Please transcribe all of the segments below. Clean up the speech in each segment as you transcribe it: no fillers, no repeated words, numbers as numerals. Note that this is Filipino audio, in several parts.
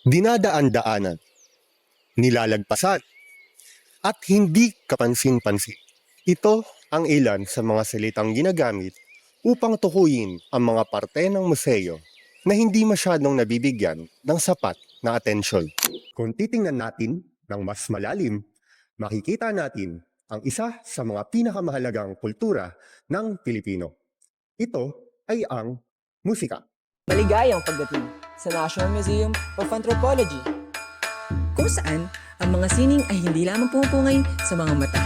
dinadaan-daanan, nilalagpasan, at hindi kapansin-pansin. Ito ang ilan sa mga salitang ginagamit upang tukuyin ang mga parte ng museo na hindi masyadong nabibigyan ng sapat na atensyon. Kung titingnan natin ng mas malalim, makikita natin ang isa sa mga pinakamahalagang kultura ng Pilipino. Ito ay ang musika. Maligayang pagdating sa National Museum of Anthropology, kung saan ang mga sining ay hindi lamang pumupungay sa mga mata,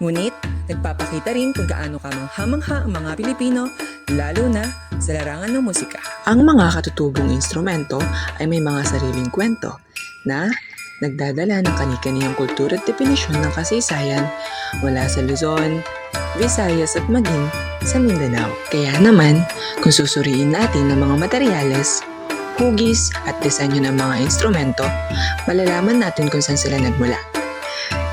ngunit nagpapakita rin kung gaano kamangha-mangha ang mga Pilipino, lalo na sa larangan ng musika. Ang mga katutubong instrumento ay may mga sariling kwento na nagdadala ng kani-kaniyang kultura at definisyon ng kasaysayan mula sa Luzon, Visayas at maging sa Mindanao. Kaya naman, kung susuriin natin ang mga materyales, hugis at disenyo ng mga instrumento, malalaman natin kung saan sila nagmula.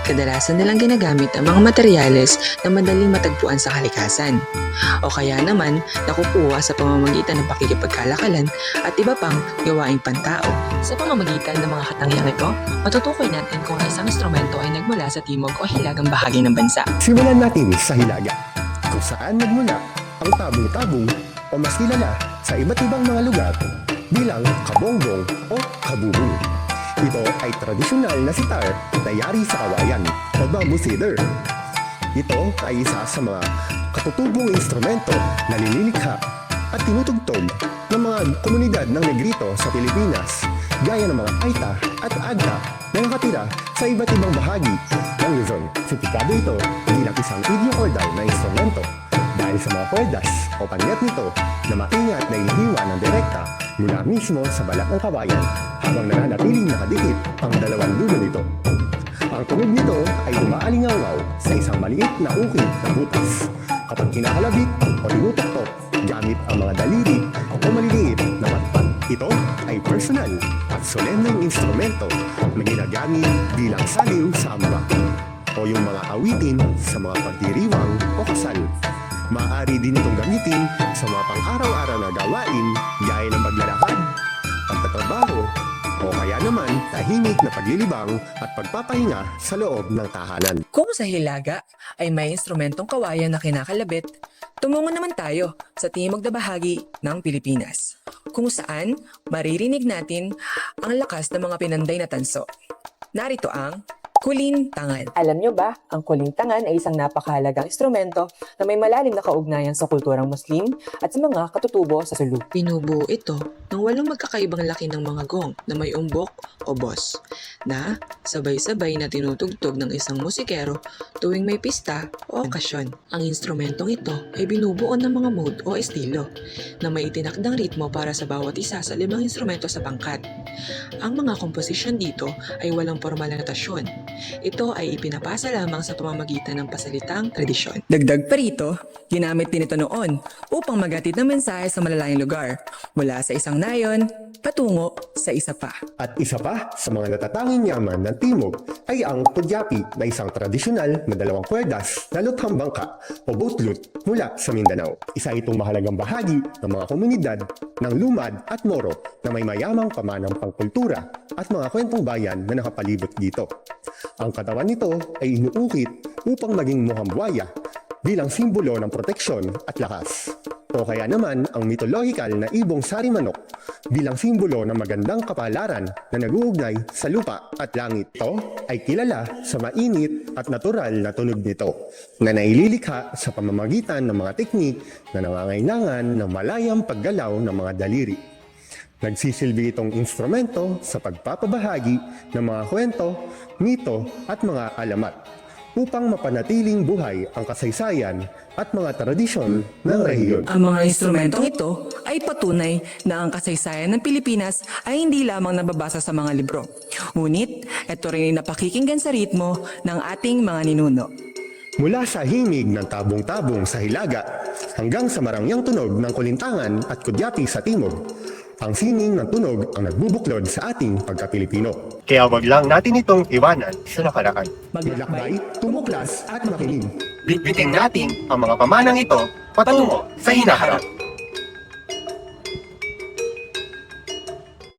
Kadalasan nilang ginagamit ang mga materyales na madaling matagpuan sa kalikasan, o kaya naman nakukuha sa pamamagitan ng pakikipagkalakalan at iba pang gawaing pantao. Sa pamamagitan ng mga katangiang ito, matutukoy natin kung isang instrumento ay nagmula sa timog o hilagang bahagi ng bansa. Simulan natin sa Hilaga, kung saan nagmula ang tabong-tabong o mas kilala sa iba't ibang mga lugar bilang kabongbong o kabubong. Ito ay tradisyonal na sitar na yari sa kawayan o bamboo cedar. Ito ay isa sa mga katutubong instrumento na nililikha at tinutugtog ng mga komunidad ng Negrito sa Pilipinas, gaya ng mga Aita at Agta na nakatira sa iba't ibang bahagi ng Luzon. Sitikado ito bilang isang idiocordal na instrumento dahil sa mga kwerdas o panyat nito na maingat na inihiwa ng direkta mula mismo sa balat ng kawayan habang nananatiling nakadikit ang dalawang dulo nito. Ang tunog nito ay umaalingaw sa isang maliit na ukit na butas kapag kinakalabit o tinutuktok gamit ang mga daliri o maliliit na matpat. Ito ay personal at solemneng instrumento na ginagamit bilang saliw sa amba o yung mga awitin sa mga pagdiriwang o kasal. Maaari din itong gamitin sa mga pang-araw-araw na gawain gaya ng paglalakad, pagtatrabaho, o kaya naman tahimik na paglilibang at pagpapahinga sa loob ng tahanan. Kung sa Hilaga ay may instrumentong kawayan na kinakalabit, tumungo naman tayo sa timog na bahagi ng Pilipinas, kung saan maririnig natin ang lakas ng mga pinanday na tanso. Narito ang kulintangan. Alam nyo ba, ang kulintangan ay isang napakahalagang instrumento na may malalim na kaugnayan sa kulturang Muslim at sa mga katutubo sa Sulu. Binubuo ito ng walong magkakaibang laki ng mga gong na may umbok o boss na sabay-sabay na tinutugtog ng isang musikero tuwing may pista o okasyon. Ang instrumentong ito ay binubuo ng mga mode o estilo na may itinakdang ritmo para sa bawat isa sa 5 instrumento sa pangkat. Ang mga komposisyon dito ay walang formal na notasyon. Ito ay ipinapasa lamang sa pamamagitan ng pasalitang tradisyon. Dagdag pa rito, ginamit din ito noon upang maghatid ng mensahe sa malalayong lugar mula sa isang nayon patungo sa isa pa. At isa pa sa mga natatanging yaman ng timog ay ang kudyapi na isang tradisyonal na 2 kwerdas na luthang bangka o boatlut mula sa Mindanao. Isa itong mahalagang bahagi ng mga komunidad ng Lumad at Moro na may mayamang pamanang pangkultura at mga kwentong bayan na nakapalibot dito. Ang katawan nito ay inuukit upang maging mukhang buwaya bilang simbolo ng proteksyon at lakas. O kaya naman ang mitologikal na ibong sari-manok bilang simbolo ng magandang kapalaran na nag-uugnay sa lupa at langit. Ito ay kilala sa mainit at natural na tunog nito na naililikha sa pamamagitan ng mga teknik na nangangailangan ng malayang paggalaw ng mga daliri. Nagsisilbi itong instrumento sa pagpapabahagi ng mga kwento, mito at mga alamat upang mapanatiling buhay ang kasaysayan at mga tradisyon ng rehiyon. Ang mga instrumentong ito ay patunay na ang kasaysayan ng Pilipinas ay hindi lamang nababasa sa mga libro. Ngunit, ito rin ay napakikinggan sa ritmo ng ating mga ninuno. Mula sa himig ng tabong-tabong sa Hilaga hanggang sa marangyang tunog ng kulintangan at kudyapi sa timog, ang sining ng tunog ang nagbubuklod sa ating pagka-Pilipino. Kaya wag lang natin itong iwanan sa nakaraan. Maglakbay, tumuklas at makinig. Bitbitin natin ang mga pamanang ito patungo sa hinaharap.